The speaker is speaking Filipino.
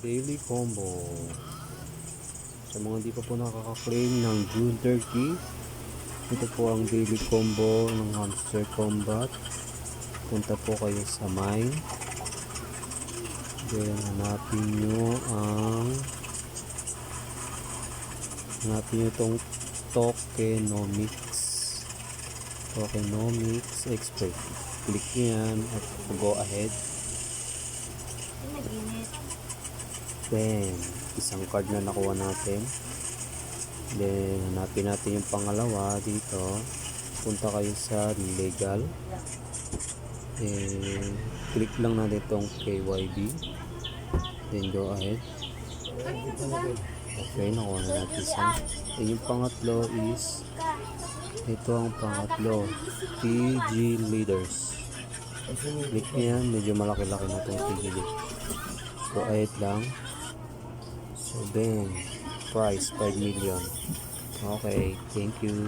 Daily combo. Sa mga di pa po nakaka-claim ng June 30, ito po ang daily combo ng Hamster Combat. Punta po kayo sa mine. Then hanapin nyo itong Tokenomics Expert. Click nyo yan at go ahead. Then isang card na nakuha natin. Then hanapin natin yung pangalawa dito. Punta kayo sa legal. Then click lang natin itong KYB. Then go ahead. Okay, nakuha na natin isa. And yung pangatlo is ito ang pangatlo, TG Leaders. Click nyo yan, medyo malaki-laki na itong TG Leaders. Go ahead lang. So then price 5 million. Okay, thank you.